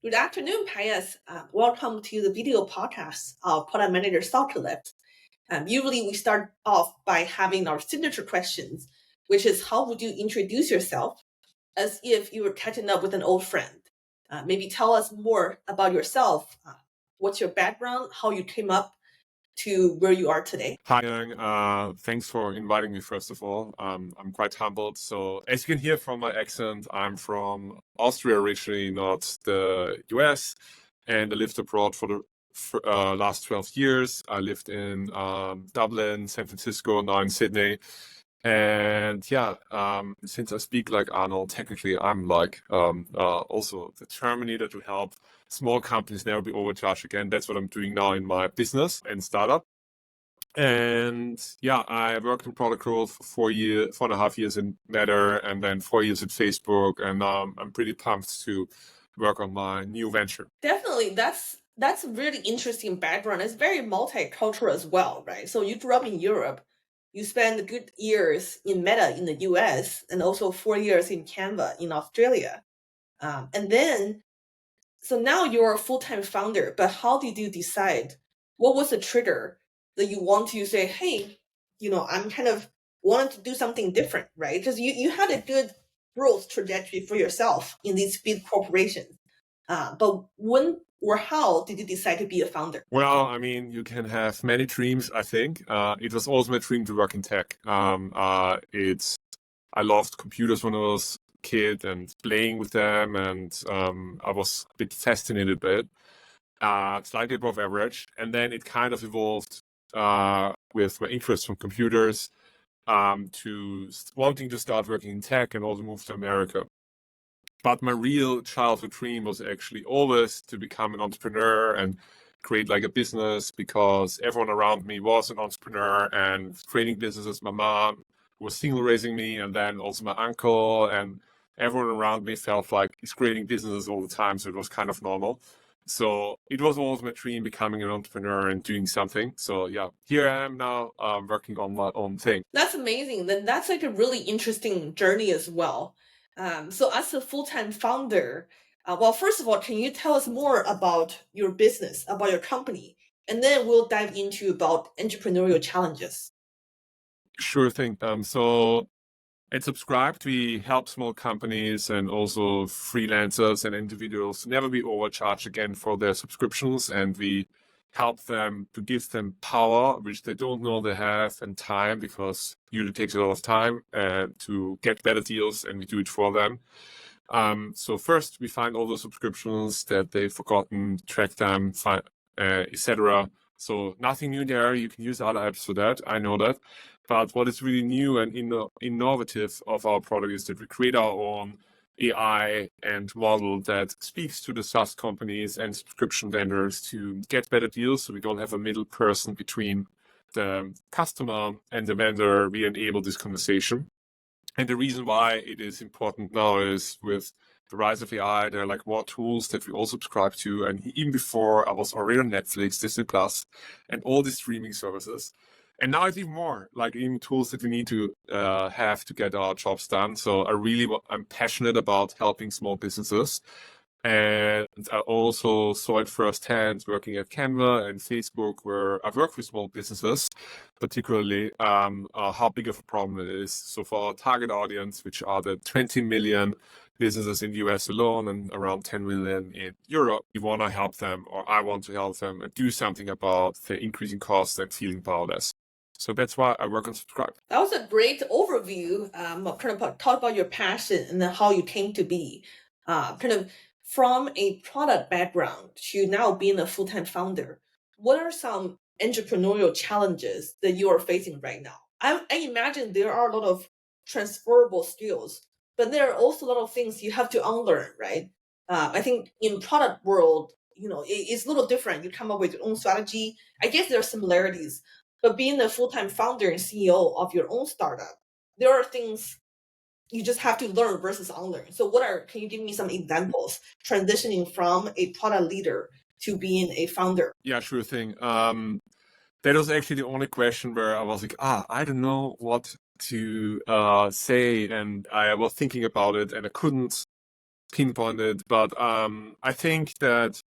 Good afternoon, Pius. Welcome to the video podcast of Product Manager Soccer Left. Usually we start off by having our signature questions, which is how would you introduce yourself as if you were catching up with an old friend? Maybe tell us more about yourself. What's your background, how you came up to where you are today? Hi, Yang. Thanks for inviting me, first of all. I'm quite humbled. So, as you can hear from my accent, I'm from Austria originally, not the US, and I lived abroad for the last 12 years. I lived in Dublin, San Francisco, now in Sydney. And yeah, since I speak like Arnold, technically I'm like also the Terminator to help small companies never be overcharged again. That's what I'm doing now in my business and startup. And yeah, I worked in product growth for 4.5 years in Meta, and then 4 years at Facebook. And I'm pretty pumped to work on my new venture. Definitely, that's a really interesting background. It's very multicultural as well, right? So you grew up in Europe, you spent good years in Meta in the US, and also 4 years in Canva in Australia. And then, so now you're a full-time founder, but how did you decide? What was the trigger that you want to say, hey, I'm kind of wanting to do something different, right? Because you had a good growth trajectory for yourself in these big corporations. But when or how did you decide to be a founder? Well, I mean, you can have many dreams, I think. It was always my dream to work in tech. I loved computers when I was a kid and playing with them, and I was a bit fascinated by it. Slightly above average. And then it kind of evolved with my interest from computers to wanting to start working in tech and also move to America. But my real childhood dream was actually always to become an entrepreneur and create like a business, because everyone around me was an entrepreneur and creating businesses. My mom was single raising me, and then also my uncle, and everyone around me felt like he's creating businesses all the time. So it was kind of normal. So it was always my dream becoming an entrepreneur and doing something. So yeah, here I am now working on my own thing. That's amazing. Then that's like a really interesting journey as well. So as a full-time founder, well, first of all, can you tell us more about your business, about your company? And then we'll dive into about entrepreneurial challenges. Sure thing. So at Subscribed, we help small companies and also freelancers and individuals to never be overcharged again for their subscriptions. And we help them to give them power, which they don't know they have, and time, because it usually takes a lot of time to get better deals, and we do it for them. So first, we find all the subscriptions that they've forgotten, track them, etc. So nothing new there. You can use other apps for that. I know that. But what is really new and innovative of our product is that we create our own AI and model that speaks to the SaaS companies and subscription vendors to get better deals. So we don't have a middle person between the customer and the vendor. We enable this conversation. And the reason why it is important now is with the rise of AI, there are like more tools that we all subscribe to. And even before, I was already on Netflix, Disney Plus, and all these streaming services. And now it's even more, like even tools that we need to have to get our jobs done. So I'm passionate about helping small businesses. And I also saw it firsthand working at Canva and Facebook, where I work with small businesses, particularly how big of a problem it is. So for our target audience, which are the 20 million businesses in the US alone and around 10 million in Europe, we want to help them, or I want to help them, and do something about the increasing costs and feeling powerless. So that's why I work on Subscribe. That was a great overview. Kind of talk about your passion and then how you came to be. Kind of from a product background to now being a full-time founder. What are some entrepreneurial challenges that you are facing right now? I imagine there are a lot of transferable skills, but there are also a lot of things you have to unlearn, right? I think in product world, it's a little different. You come up with your own strategy. I guess there are similarities, but being a full-time founder and CEO of your own startup, there are things you just have to learn versus unlearn. So can you give me some examples transitioning from a product leader to being a founder? Yeah, sure thing. That was actually the only question where I was like, I don't know what to say. And I was thinking about it, and I couldn't pinpoint it, but I think that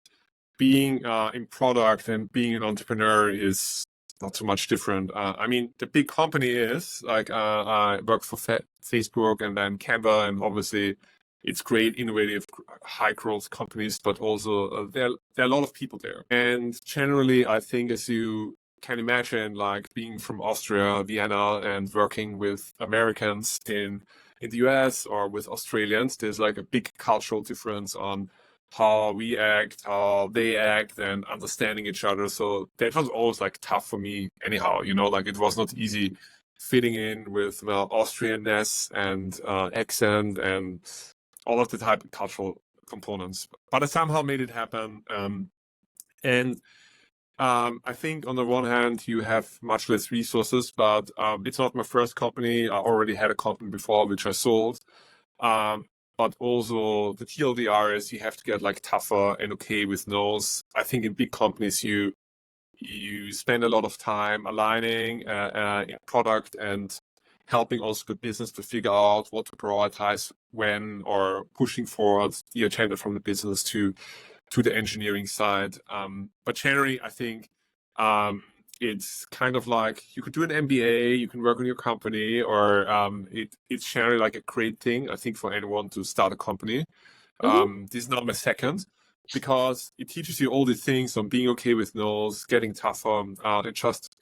being in product and being an entrepreneur is not so much different. I mean, the big company is like I work for Facebook and then Canva, and obviously it's great, innovative, high growth companies, but also there are a lot of people there. And generally, I think, as you can imagine, like being from Austria, Vienna, and working with Americans in the US or with Australians, there's like a big cultural difference on how we act, how they act, and understanding each other. So that was always like tough for me anyhow, like it was not easy fitting in with Austrianness and accent and all of the type of cultural components. But I somehow made it happen. And I think on the one hand, you have much less resources, but it's not my first company. I already had a company before, which I sold. But also the TLDR is you have to get like tougher and okay with no's. I think in big companies, you spend a lot of time aligning product and helping also the business to figure out what to prioritize when, or pushing forward the agenda from the business to the engineering side. But generally, I think it's kind of like you could do an MBA, you can work on your company, or it's generally like a great thing, I think, for anyone to start a company. This is not my second, because it teaches you all these things on being okay with no's, getting tougher, and just,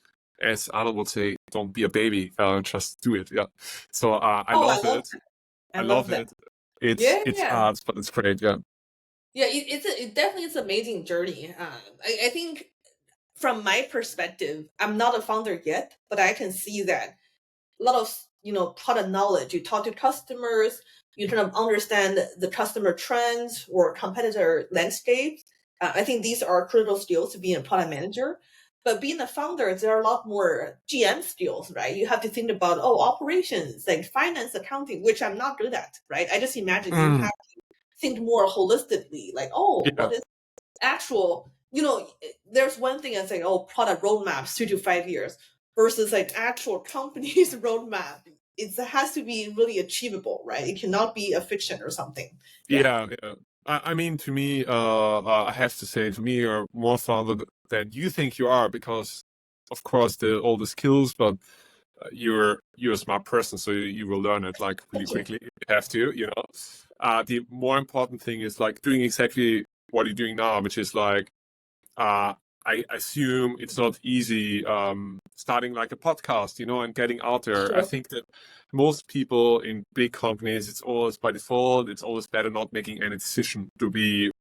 as Arnold would say, don't be a baby, just do it. Yeah. So I Oh, I love love it. that. I I love love that. it. It's Yeah, it's yeah. hard, but it's great. Yeah. Yeah, it definitely is an amazing journey. I think from my perspective, I'm not a founder yet, but I can see that a lot of product knowledge. You talk to customers, you kind of understand the customer trends or competitor landscapes. I think these are critical skills to being a product manager. But being a founder, there are a lot more GM skills, right? You have to think about operations, like finance, accounting, which I'm not good at, right? I just imagine you Mm, have to think more holistically, like, yeah. what is actual, there's one thing I say, product roadmaps 2 to 5 years versus like actual company's roadmap. It has to be really achievable, right? It cannot be a fiction or something. Yeah. Yeah, yeah. I mean, to me, I have to say, to me, you're more founder than you think you are, because, of course, all the skills, but you're a smart person, so you will learn it like really Thank you. quickly. You have to. The more important thing is like doing exactly what you're doing now, which is like, I assume it's not easy starting like a podcast, and getting out there. I Sure. think that most people in big companies, it's always by default, it's always better not making any decision to be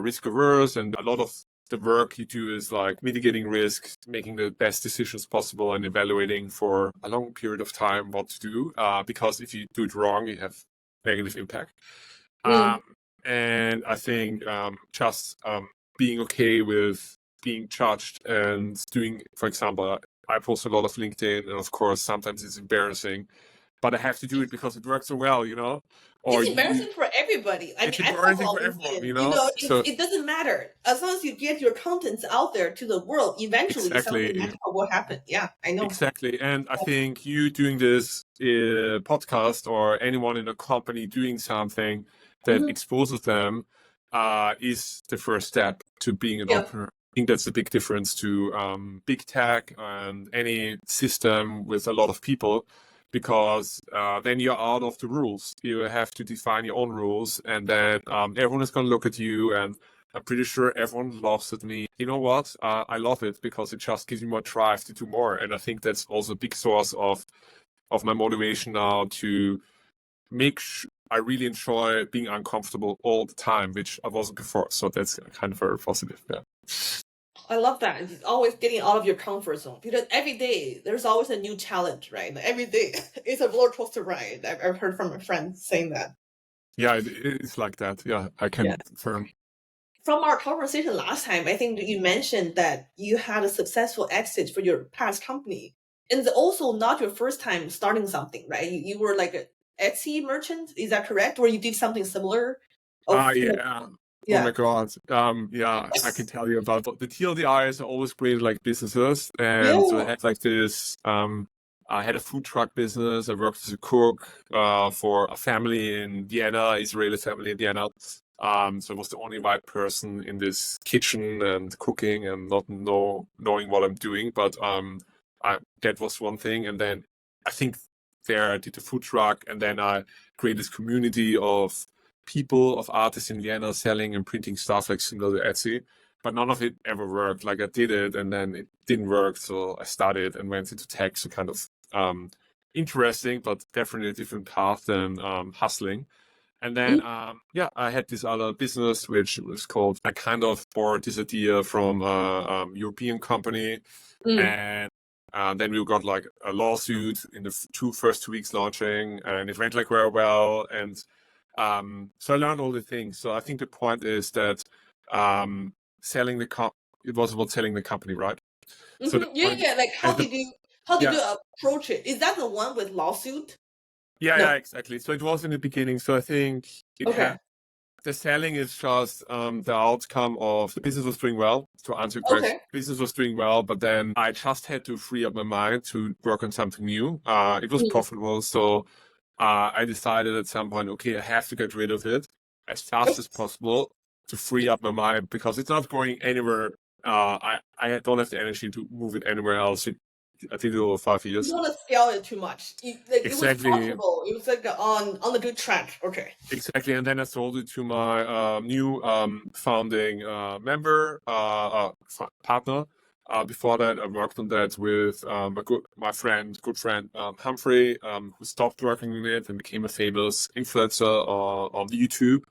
risk averse, and a lot of the work you do is like mitigating risk, making the best decisions possible, and evaluating for a long period of time what to do. Because if you do it wrong, you have negative impact. Mm. And I think just being okay with being judged and doing, for example, I post a lot of LinkedIn, and of course, sometimes it's embarrassing, but I have to do it because it works so well, Or It's embarrassing for everybody. I it's mean, I talk embarrassing about for everyone, LinkedIn. So It doesn't matter as long as you get your contents out there to the world. Eventually, something exactly, magical will happen. Yeah, I know. exactly. And I think you doing this podcast, or anyone in a company doing something that Hmm. exposes them, is the first step to being an Yeah. entrepreneur. I think that's the big difference to big tech and any system with a lot of people, because then you're out of the rules. You have to define your own rules, and then everyone is going to look at you, and I'm pretty sure everyone laughs at me. You know what? I love it because it just gives me more drive to do more, and I think that's also a big source of my motivation now to make I really enjoy being uncomfortable all the time, which I wasn't before. So that's kind of very positive. Yeah. I love that. It's always getting out of your comfort zone because every day there's always a new challenge, right? Like, every day it's a roller coaster ride. I've heard from a friend saying that. Yeah, it's like that. Yeah, I Yeah. can confirm. From our conversation last time, I think that you mentioned that you had a successful exit for your past company. And it's also not your first time starting something, right? You were like a Etsy merchant, is that correct? Or you did something similar? Yeah. Oh Yeah. my God. Yeah, I can tell you about the TLDRs are always created like businesses, Yeah. and so I had like this I had a food truck business. I worked as a cook for a family in Vienna, Israeli family in Vienna. So I was the only white person in this kitchen and cooking and not knowing what I'm doing. But that was one thing. And then I think there I did the food truck, and then I created this community of people, of artists in Vienna selling and printing stuff like similar to Etsy. But none of it ever worked. Like I did it and then it didn't work. So I studied and went into tech. So kind of interesting, but definitely a different path than hustling. And then, yeah, I had this other business, which was called, I kind of bought this idea from a European company. Mm. And then we got like a lawsuit in the first 2 weeks launching, and it went like very well. And so I learned all the things. So I think the point is that selling it was about selling the company, right? So the Yeah, point, yeah. Like, and the, how did yeah, you approach it? Is that the one with lawsuit? yeah, No. exactly. So it was in the beginning. So I think it had Okay. the selling is just the outcome of the business was doing well. To answer your question, Okay. business was doing well, but then I just had to free up my mind to work on something new. It was Mm. profitable, so I decided at some point, okay, I have to get rid of it as fast as possible to free up my mind because it's not going anywhere. I don't have the energy to move it anywhere else. I did it over 5 years. You don't want to scale it too much. Like, it was Exactly. profitable. It was like on the good track. Okay. Exactly, and then I sold it to my new founding member, partner. Before that, I worked on that with my good friend Humphrey, who stopped working on it and became a famous influencer on YouTube.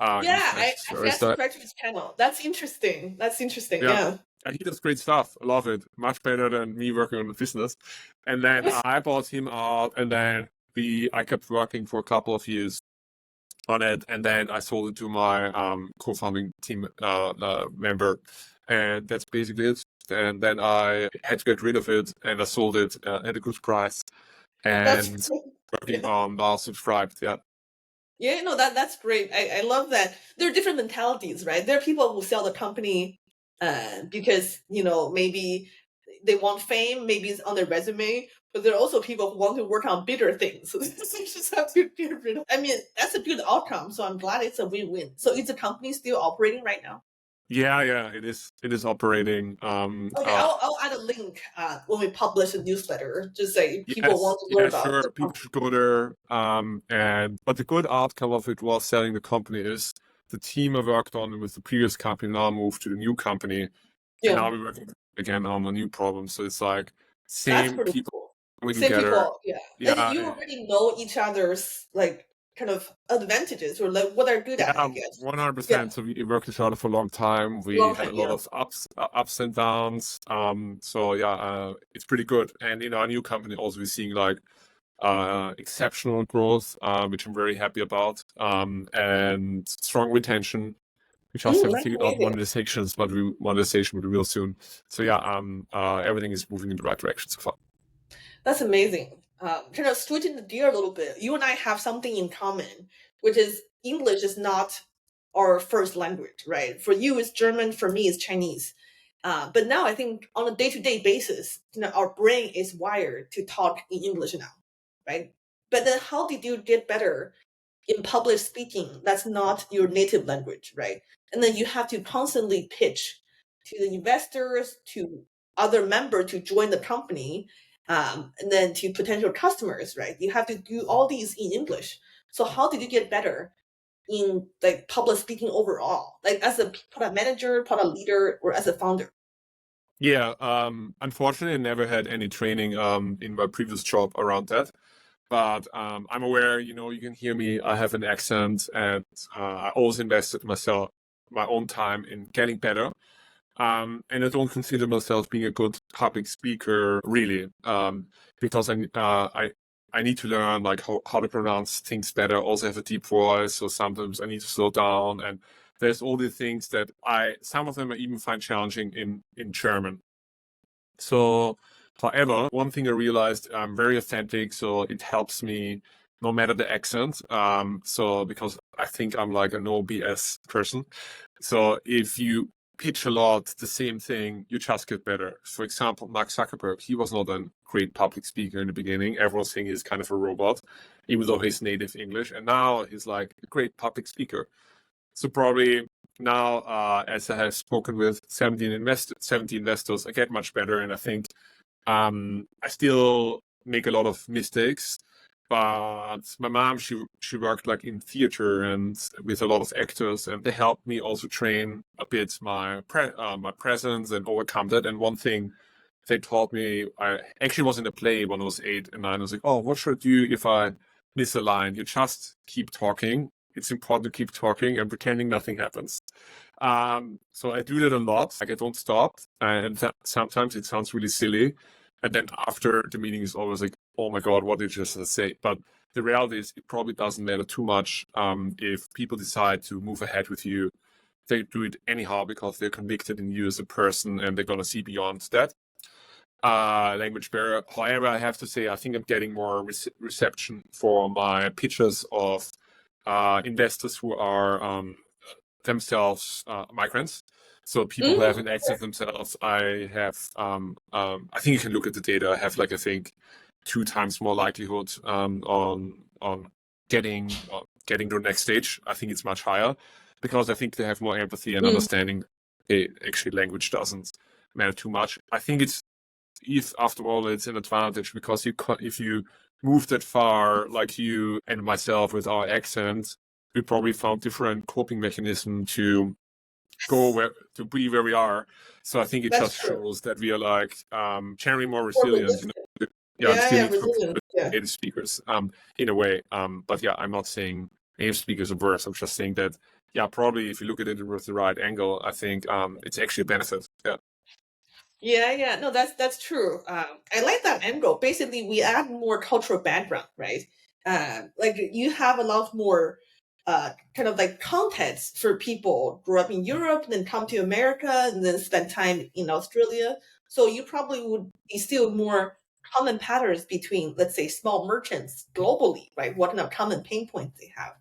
Yeah, He I smashed his actually very I style. subscribed to his channel. That's interesting. That's interesting. Yeah, Yeah. and he does great stuff. I love it. Much better than me working on the business. And then I bought him out, and then I kept working for a couple of years on it, and then I sold it to my co-founding team member, and that's basically it. And then I had to get rid of it, and I sold it at a good price, That's and working yeah. on now subscribed. Yeah, Yeah, no, that's great. I love that. There are different mentalities, right? There are people who sell the company because, maybe they want fame, maybe it's on their resume, but there are also people who want to work on bigger things. So you just have to get rid of. I mean, that's a good outcome. So I'm glad it's a win-win. So is the company still operating right now? yeah. It is. It is operating. Okay, I'll add a link when we publish a newsletter. Just say if people Yes, want to learn yeah, about the sure. People company. should go there. And but the good outcome of it was selling the company is the team I worked on with the previous company now moved to the new company, and Yeah, now we're working again on a new problem. So it's like that's same pretty people cool. coming Same together. people, yeah. And Yeah, you already know each other's like kind of advantages or like what they're good at, I yeah, guess. Yeah, 100%. So we worked with each other for a long time. We long had time, a lot yeah. of ups and downs. So yeah, it's pretty good. And in our new company, also we're seeing like exceptional growth, which I'm very happy about, and strong retention. We just haven't That's figured out amazing. monetization will be real soon. So yeah, everything is moving in the right direction so far. That's amazing. Kind of switching the gear a little bit. You and I have something in common, which is English is not our first language, right? For you, it's German. For me, it's Chinese. But now I think on a day-to-day basis, our brain is wired to talk in English now, right? But then how did you get better in public speaking? That's not your native language, right? And then you have to constantly pitch to the investors, to other members to join the company, and then to potential customers, right? You have to do all these in English. So how did you get better in like public speaking overall, like as a product manager, product leader, or as a founder? Yeah, unfortunately, I never had any training in my previous job around that. But I'm aware, you can hear me. I have an accent, and I always invested my own time in getting better. And I don't consider myself being a good public speaker, really, because I need to learn like how to pronounce things better. Also have a deep voice, so sometimes I need to slow down. And there's all these things that some of them I even find challenging in German. So, however, one thing I realized, I'm very authentic, so it helps me no matter the accent. So because I think I'm like a no BS person. So if you pitch a lot the same thing, you just get better. For example, Mark Zuckerberg, he was not a great public speaker in the beginning. Everyone's saying he's kind of a robot, even though he's native English. And now he's like a great public speaker. So probably now, as I have spoken with 70 investors, I get much better. And I think I still make a lot of mistakes. But my mom, she worked like in theater and with a lot of actors, and they helped me also train a bit my presence and overcome that. And one thing they taught me, I actually was in a play when I was 8 and 9. I was like, oh, what should I do if I miss a line? You just keep talking. It's important to keep talking and pretending nothing happens. So I do that a lot. Like I don't stop, and sometimes it sounds really silly. And then after the meeting is always like, oh my God, what did you just say? But the reality is it probably doesn't matter too much if people decide to move ahead with you. They do it anyhow because they're convicted in you as a person and they're going to see beyond that language barrier. However, I have to say, I think I'm getting more reception for my pitches of investors who are themselves migrants. So people who haven't accessed themselves, I have, I think you can look at the data. I have like, I think 2 times more likelihood on getting to the next stage. I think it's much higher because I think they have more empathy and understanding. Actually, language doesn't matter too much. I think if after all, it's an advantage because if you move that far, like you and myself with our accent, we probably found different coping mechanism to be where we are. So I think it That's just true. shows that we are like generally more More resilient. resistant. Yeah, still need resilient. Yeah. native speakers in a way. But yeah, I'm not saying native speakers are worse. I'm just saying that probably if you look at it with the right angle, I think it's actually a benefit. Yeah. No, that's true. I like that angle. Basically, we add more cultural background, right? Like you have a lot more kind of like context for people grew up in Europe, then come to America, and then spend time in Australia. So you probably would be still more common patterns between, let's say, small merchants globally, right? What kind of common pain points they have.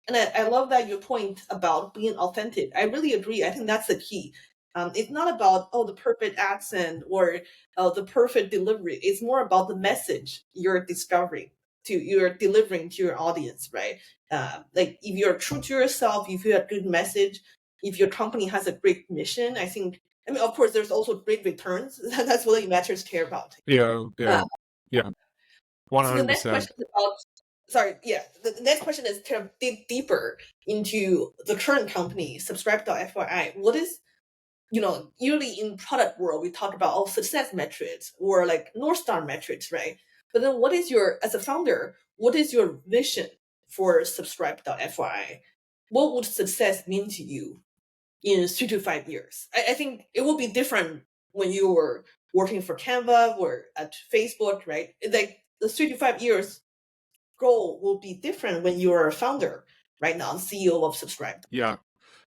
And I love that your point about being authentic. I really agree. I think that's the key. It's not about the perfect accent or the perfect delivery. It's more about the message you're delivering to your audience, right? Like if you're true to yourself, if you have a good message, if your company has a great mission, I think. I mean, of course, there's also great returns. That's what investors care about. Yeah, Uh, yeah, so the next 100%. question is about. Sorry, yeah. The next question is kind of dig deeper into the current company, Subscribe.fyi. What is usually in product world, we talk about all success metrics or like North Star metrics, right? But then as a founder, what is your vision for Subscribe.fyi? What would success mean to you in 3 to 5 years? I think it will be different when you were working for Canva or at Facebook, right? Like the 3 to 5 years goal will be different when you are a founder right now, CEO of Subscribe. Yeah.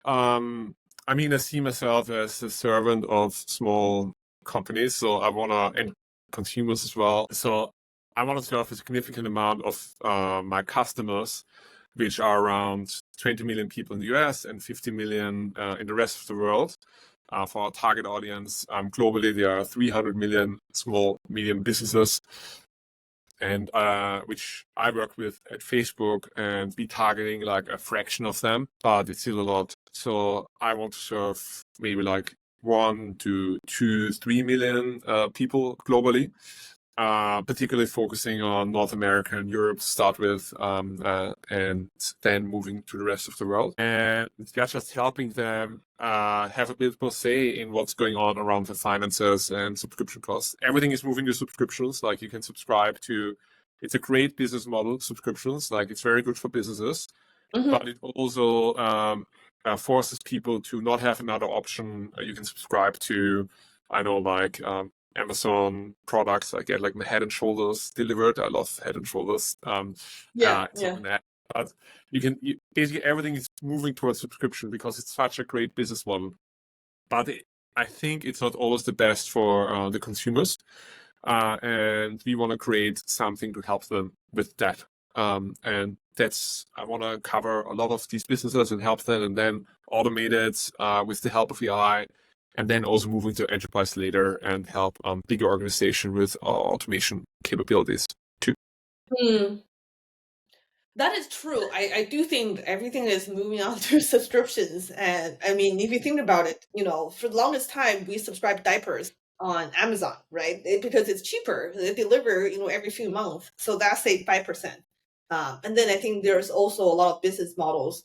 I mean, I see myself as a servant of small companies, so I want to, and consumers as well. So I want to serve a significant amount of my customers, which are around 20 million people in the US and 50 million in the rest of the world. For our target audience, globally, there are 300 million small, medium businesses, and which I work with at Facebook, and be targeting like a fraction of them, but it's still a lot. So I want to serve maybe like 1 to 2, 3 million people globally, particularly focusing on North America and Europe to start with, and then moving to the rest of the world. And just helping them have a bit more say in what's going on around the finances and subscription costs. Everything is moving to subscriptions. Like you can subscribe to, it's a great business model, subscriptions. Like it's very good for businesses, but it also forces people to not have another option. You can subscribe to, I know, like Amazon products. I get like my Head and Shoulders delivered. I love Head and Shoulders. It's not an ad, but basically everything is moving towards subscription because it's such a great business model. But I think it's not always the best for the consumers, and we want to create something to help them with that. And I want to cover a lot of these businesses and help them, and then automate it with the help of AI, and then also move into enterprise later and help bigger organization with automation capabilities too. Hmm. That is true. I do think everything is moving on to subscriptions. And I mean, if you think about it, for the longest time, we subscribed diapers on Amazon, right? Because it's cheaper. They deliver, every few months. So that's say 5%. And then I think there's also a lot of business models,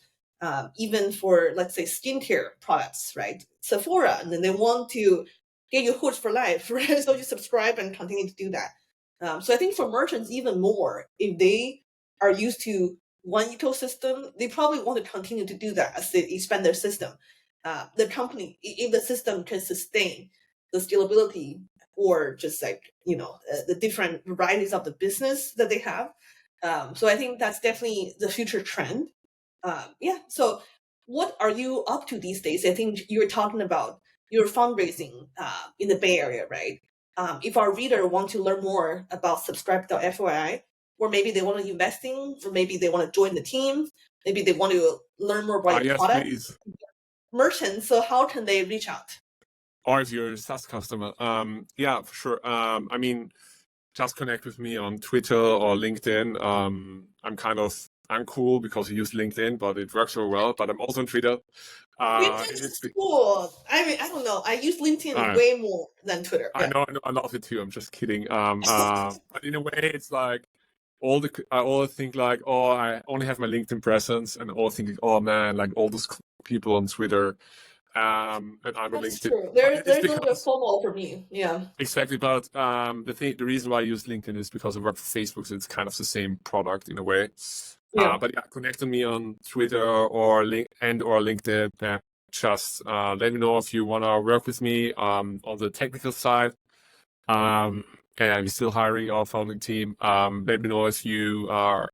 even for, let's say, skincare products, right? Sephora, and then they want to get you hooked for life, right? So you subscribe and continue to do that. So I think for merchants, even more, if they are used to one ecosystem, they probably want to continue to do that as they expand their system. The company, if the system can sustain the scalability or just like, the different varieties of the business that they have. So I think that's definitely the future trend. Yeah. So what are you up to these days? I think you were talking about your fundraising in the Bay Area, right? If our reader want to learn more about subscribe.fyi, or maybe they want to investing, or maybe they want to join the team, maybe they want to learn more about your Yes, product, please. merchants. So how can they reach out? Or if you're a SaaS customer, yeah, for sure. I mean, just connect with me on Twitter or LinkedIn. I'm cool because I use LinkedIn, but it works so well. But I'm also on Twitter. LinkedIn It is is cool. I mean, I don't know. I use LinkedIn uh, way more than Twitter. I Yeah. know, I love it too. I'm just kidding. But in a way, it's like I always think like, oh, I only have my LinkedIn presence, and all thinking, oh man, like all those people on Twitter, and I'm on That's LinkedIn. true. But There's it's there's a little bit of because FOMO for me. Yeah. exactly. But the reason why I use LinkedIn is because I work for Facebook, so it's kind of the same product in a way. Yeah. But yeah, connect with me on Twitter or LinkedIn. Just let me know if you want to work with me on the technical side. Yeah, we're still hiring our founding team. Let me know if you are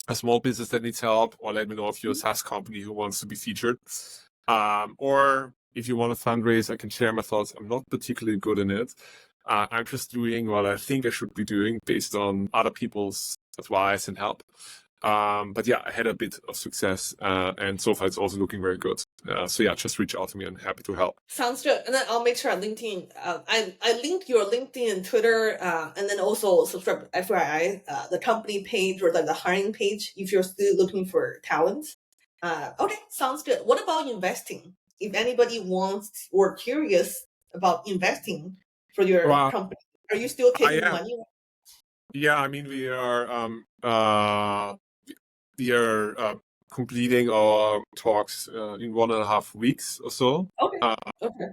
a small business that needs help, or let me know if you're a SaaS company who wants to be featured. Or if you want to fundraise, I can share my thoughts. I'm not particularly good in it. I'm just doing what I think I should be doing based on other people's advice and help. But yeah, I had a bit of success, and so far it's also looking very good. So yeah, just reach out to me. I'm happy to help. Sounds good. And then I'll make sure on LinkedIn. I linked your LinkedIn and Twitter, and then also subscribe FYI, the company page or like the hiring page if you're still looking for talent. Okay, sounds good. What about investing? If anybody wants or curious about investing for your Well, company, are you still I taking am. money? Yeah, I mean, we are completing our talks in 1.5 weeks or so. Okay. Okay.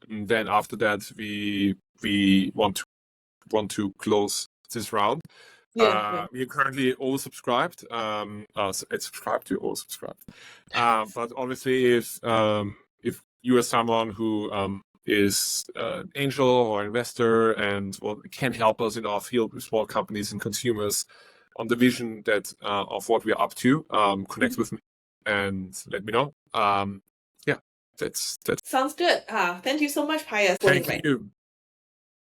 And then after that, we want to close this round. Yeah. Yeah. We are currently oversubscribed. It's subscribed to oversubscribed. But obviously, if you are someone who is an angel or investor and can help us in our field with small companies and consumers on the vision that of what we're up to, connect with me and let me know. Yeah, that's. Sounds good. Thank you so much, Pius, for the Thank invite. you.